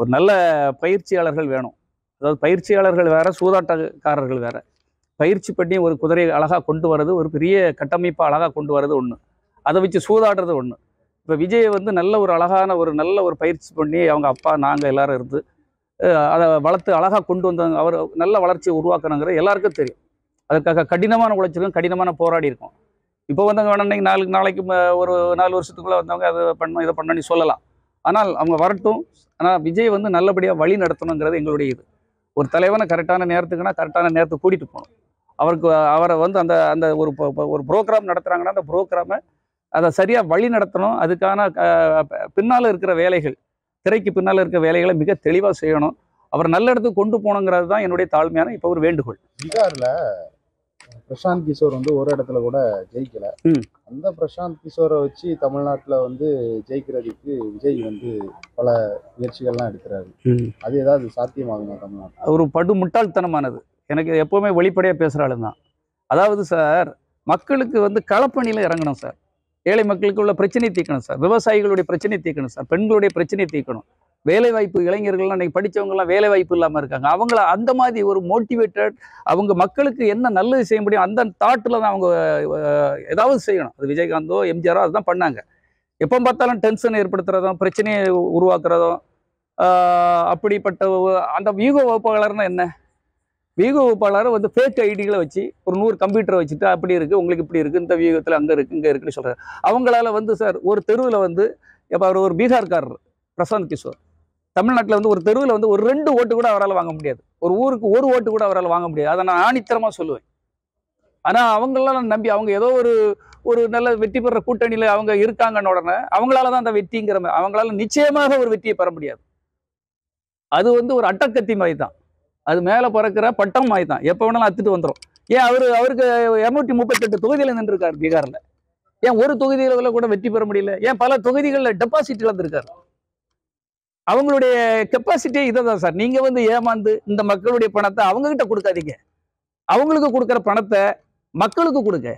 ஒரு நல்ல பயிற்சியாளர்கள் வேணும். அதாவது பயிற்சியாளர்கள் வேற, சூதாட்டக்காரர்கள் வேற. பயிற்சி பண்ணி ஒரு குதிரையை அழகாக கொண்டு வர்றது, ஒரு பெரிய கட்டமைப்பை அழகாக கொண்டு வர்றது ஒன்று, அதை வச்சு சூதாடுறது ஒன்று. இப்போ விஜயை வந்து நல்ல ஒரு அழகான நல்ல ஒரு பயிற்சி பண்ணி அவங்க அப்பா நாங்கள் எல்லாரும் இருந்து அதை வளர்த்து அழகாக கொண்டு வந்தாங்க. அவர் நல்ல வளர்ச்சியை உருவாக்கணுங்கிறது எல்லாருக்கும் தெரியும். அதுக்காக கடினமான உழைச்சிருக்கோம், கடினமான போராடி இருக்கோம். இப்போ வந்தவங்க வேணா நாளைக்கு ஒரு 4 வருஷத்துக்குள்ளே வந்தவங்க அதை பண்ணணும் இதை பண்ணணும்னு சொல்லலாம். ஆனால் அவங்க வரட்டும். ஆனால் விஜய் வந்து நல்லபடியாக வழி நடத்தணுங்கிறது எங்களுடைய இது. ஒரு தலைவனை கரெக்டான நேரத்துக்குன்னா கரெக்டான நேரத்துக்கு கூட்டிகிட்டு போகணும். அவரை வந்து அந்த ஒரு ப்ரோக்ராம் நடத்துகிறாங்கன்னா அந்த ப்ரோக்ராமை அதை சரியாக வழி நடத்தணும். அதுக்கான பின்னால் இருக்கிற வேலைகள், திரைக்கு பின்னால் இருக்கிற வேலைகளை மிக தெளிவாக செய்யணும். அவர் நல்ல இடத்துக்கு கொண்டு போகணுங்கிறது தான் என்னுடைய தாழ்மையான இப்போ ஒரு வேண்டுகோள். பீகாரில் பிரசாந்த் கிஷோர் வந்து ஒரு இடத்துல கூட ஜெயிக்கல. அந்த பிரசாந்த் கிஷோரை வச்சு தமிழ்நாட்டில் வந்து ஜெயிக்கிறதுக்கு விஜய் வந்து பல முயற்சிகள்லாம் எடுக்கிறாரு. அது ஏதாவது சாத்தியமாகுமா தமிழ்நாட்டில்? ஒரு படு முட்டாள்தனமானது. எனக்கு எப்போவுமே வெளிப்படையாக பேசுகிற ஆளு தான். அதாவது சார், மக்களுக்கு வந்து களப்பணியில் இறங்கணும் சார். ஏழை மக்களுக்கு உள்ள பிரச்சனையை தீர்க்கணும் சார். விவசாயிகளுடைய பிரச்சனையை தீர்க்கணும் சார். பெண்களுடைய பிரச்சனையை தீர்க்கணும். வேலைவாய்ப்பு, இளைஞர்கள்லாம் இன்னைக்கு படித்தவங்கலாம் வேலைவாய்ப்பு இல்லாமல் இருக்காங்க. அவங்கள அந்த மாதிரி ஒரு மோட்டிவேட்டட், அவங்க மக்களுக்கு என்ன நல்லது செய்ய முடியும் அந்த தாட்டில் தான் அவங்க ஏதாவது செய்யணும். அது விஜயகாந்தோ எம்ஜிஆரோ அதுதான் பண்ணாங்க. எப்போ பார்த்தாலும் டென்ஷன் ஏற்படுத்துறதும், பிரச்சனையை உருவாக்குறதும், அப்படிப்பட்ட அந்த வியூக வகுப்பாளர்னா என்ன? வியூக வகுப்பாளரை வந்து ஃபேக் ஐடிகளை வச்சு ஒரு 100 கம்ப்யூட்டரை வச்சுட்டு அப்படி இருக்குது, உங்களுக்கு இப்படி இருக்குது, இந்த வியூகத்தில் அங்கே இருக்குது, இங்கே இருக்குன்னு சொல்கிறார். அவங்களால வந்து சார் ஒரு தெருவில் வந்து இப்போ அவர் ஒரு பீகார்காரர் பிரசாந்த் கிஷோர், தமிழ்நாட்டில் வந்து ஒரு தெருவில் வந்து ஒரு 2 ஓட்டு கூட அவரால் வாங்க முடியாது. ஒரு ஊருக்கு 1 ஓட்டு கூட அவரால் வாங்க முடியாது. அதை நான் ஆணித்தரமாக சொல்லுவேன். ஆனால் அவங்களெல்லாம் நம்பி அவங்க ஏதோ ஒரு நல்ல வெற்றி பெற கூட்டணியில் அவங்க இருக்காங்கன்னு உடனே அவங்களால தான் அந்த வெற்றிங்கிற மாதிரி, அவங்களால நிச்சயமாக ஒரு வெற்றியை பெற முடியாது. அது வந்து ஒரு அட்டக்கத்தி மாதிரி தான். அது மேலே பறக்கிற பட்டம் மாதிரி தான். எப்போ வேணாலும் அத்துட்டு வந்துடும். ஏன் அவருக்கு 238 தொகுதியில் நின்றுருக்காரு பீகாரில். ஏன் ஒரு தொகுதிகளில் கூட வெற்றி பெற முடியல? ஏன் பல தொகுதிகளில் டெபாசிட் இழந்திருக்காரு? அவங்களுடைய கெப்பாசிட்டியே இதை தான் சார். நீங்கள் வந்து ஏமாந்து இந்த மக்களுடைய பணத்தை அவங்ககிட்ட கொடுக்காதீங்க. அவங்களுக்கு கொடுக்குற பணத்தை மக்களுக்கு கொடுங்க.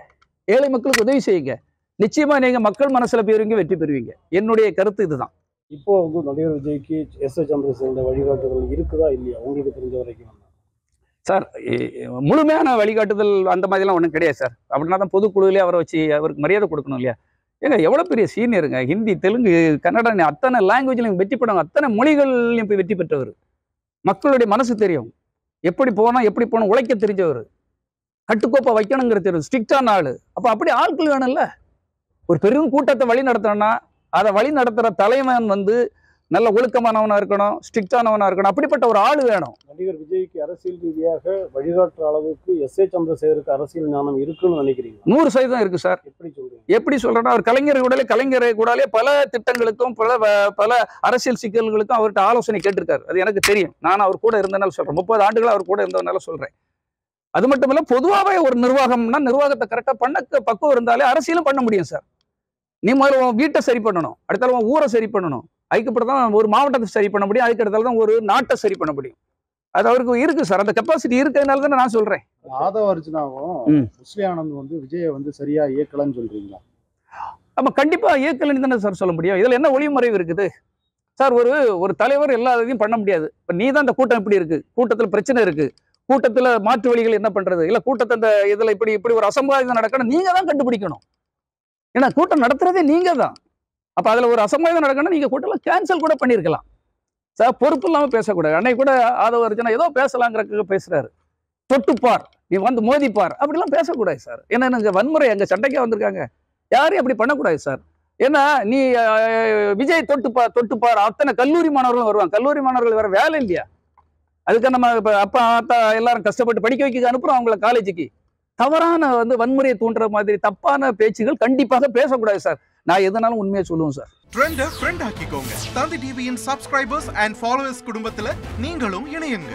ஏழை மக்களுக்கு உதவி செய்யுங்க. நிச்சயமாக நீங்கள் மக்கள் மனசில் போயிருவீங்க, வெற்றி பெறுவீங்க. என்னுடைய கருத்து இதுதான். இப்போ வந்து நடிகர் விஜய்க்கு எஸ். சந்திரசேகர் வழிகாட்டுதல் இருக்குதா இல்லையா உங்களுக்கு தெரிஞ்ச வரைக்கும்? சார், முழுமையான வழிகாட்டுதல் அந்த மாதிரிலாம் ஒன்றும் கிடையாது சார். அப்படின்னா தான் பொதுக்குழுவிலே அவரை வச்சு அவருக்கு மரியாதை கொடுக்கணும் இல்லையா? ஏங்க எவ்வளோ பெரிய சீனியருங்க. ஹிந்தி, தெலுங்கு, கன்னடா, அத்தனை லாங்குவேஜ்லையும் வெற்றி பெற்றவங்க, அத்தனை மொழிகள்லையும் போய் வெற்றி பெற்றவர். மக்களுடைய மனசு தெரியும், எப்படி போகணும் உழைக்க தெரிஞ்சவர், கட்டுக்கோப்பை வைக்கணுங்கிறது தெரியும், ஸ்ட்ரிக்டான ஆள். அப்போ அப்படி ஆட்கள் வேணும்ல. ஒரு பெரும் கூட்டத்தை வழி நடத்தணும்னா அதை வழி நடத்துகிற தலைவன் வந்து நல்ல ஒழுக்கமானவனாக இருக்கணும், ஸ்ட்ரிக்டானவனாக இருக்கணும். அப்படிப்பட்ட ஒரு ஆள் வேணும். நடிகர் விஜய்க்கு அரசியல் ரீதியாக வழிகாட்டுற அளவுக்கு எஸ். சந்திரசேகருக்கு அரசியல் ஞானம் இருக்குன்னு நினைக்கிறீங்க? 100% இருக்கு சார். எப்படி சொல்றீங்க? எப்படி சொல்றேன்னா, அவர் கலைஞரை கூடாலே பல திட்டங்களுக்கும் பல அரசியல் சிக்கல்களுக்கும் அவர்கிட்ட ஆலோசனை கேட்டிருக்காரு. அது எனக்கு தெரியும். நான் அவர் கூட இருந்தனால சொல்றேன். 30 ஆண்டுகள் அவர் கூட இருந்ததுனால சொல்றேன். அது மட்டும் இல்ல, பொதுவாகவே ஒரு நிர்வாகம்னா நிர்வாகத்தை கரெக்டாக பண்ண பக்குவம் இருந்தாலே அரசியலும் பண்ண முடியும் சார். நீ முதல்ல உன் வீட்டை சரி பண்ணணும், அடுத்தால உன் ஊரை சரி பண்ணணும், அதுக்கப்புறம் தான் ஒரு மாவட்டத்தை சரி பண்ண முடியும், அதுக்கடுத்தால தான் ஒரு நாட்டை சரி பண்ண முடியும். அது அவருக்கு இருக்கு சார். அந்த கெப்பாசிட்டி இருக்கிறதுனால தானே நான் சொல்றேன். ஆதவ அர்ஜுனாவும் முஸ்லி ஆனந்த் வந்து விஜயை வந்து சரியா இயக்கலன்னு சொல்றீங்களா? நம்ம கண்டிப்பா இயக்கலன்னு தானே சார் சொல்ல முடியும். இதுல என்ன ஒளிமறைவு இருக்குது சார்? ஒரு தலைவர் எல்லா இதையும் பண்ண முடியாது. இப்ப நீ தான் இந்த கூட்டம் இப்படி இருக்கு, கூட்டத்தில் பிரச்சனை இருக்கு, கூட்டத்தில் மாற்று வழிகள் என்ன பண்றது, இல்ல கூட்டத்தை இந்த இதுல இப்படி ஒரு அசம்பாவிதம் நடக்கணும், நீங்க தான் கண்டுபிடிக்கணும். ஏன்னா கூட்டம் நடத்துறதே நீங்க தான். அப்ப அதுல ஒரு அசம்பாவிதம் நடக்கணும், நீங்க கூட்டம் கேன்சல் கூட பண்ணிருக்கலாம் சார். பொறுப்பு இல்லாம பேசக்கூடாது. அன்னைக்கு கூட ஆதவ அர்ஜுனா ஏதோ பேசலாங்கிறதுக்கு பேசுறாரு. தொட்டுப்பார், நீ வந்து மோதிப்பார், அப்படிலாம் பேசக்கூடாது சார். ஏன்னா இங்க வன்முறை, அங்க சண்டைக்கே வந்திருக்காங்க. யாரையும் அப்படி பண்ணக்கூடாது சார். ஏன்னா நீ விஜய் தொட்டுப்பார் அத்தனை கல்லூரி மாணவர்களும் வருவாங்க. கல்லூரி மாணவர்கள் வேற வேலை இல்லையா? அதுக்கு நம்ம அப்பா அத்தா எல்லாரும் கஷ்டப்பட்டு படிக்க வைக்க அனுப்புறோம் அவங்கள காலேஜுக்கு. தவறான வன்முறையை தூண்டுற மாதிரி தப்பான பேச்சுகள் கண்டிப்பாக பேசக்கூடாது சார். நான் எதனாலும் உண்மையை சொல்லுவேன் சார். ட்ரெண்டை ஃப்ரெண்ட் ஆக்கிக்கோங்க. தந்தி டிவியின் சப்ஸ்கிரைபர்ஸ் அண்ட் ஃபாலோவர்ஸ் குடும்பத்துல நீங்களும் இணையுங்க.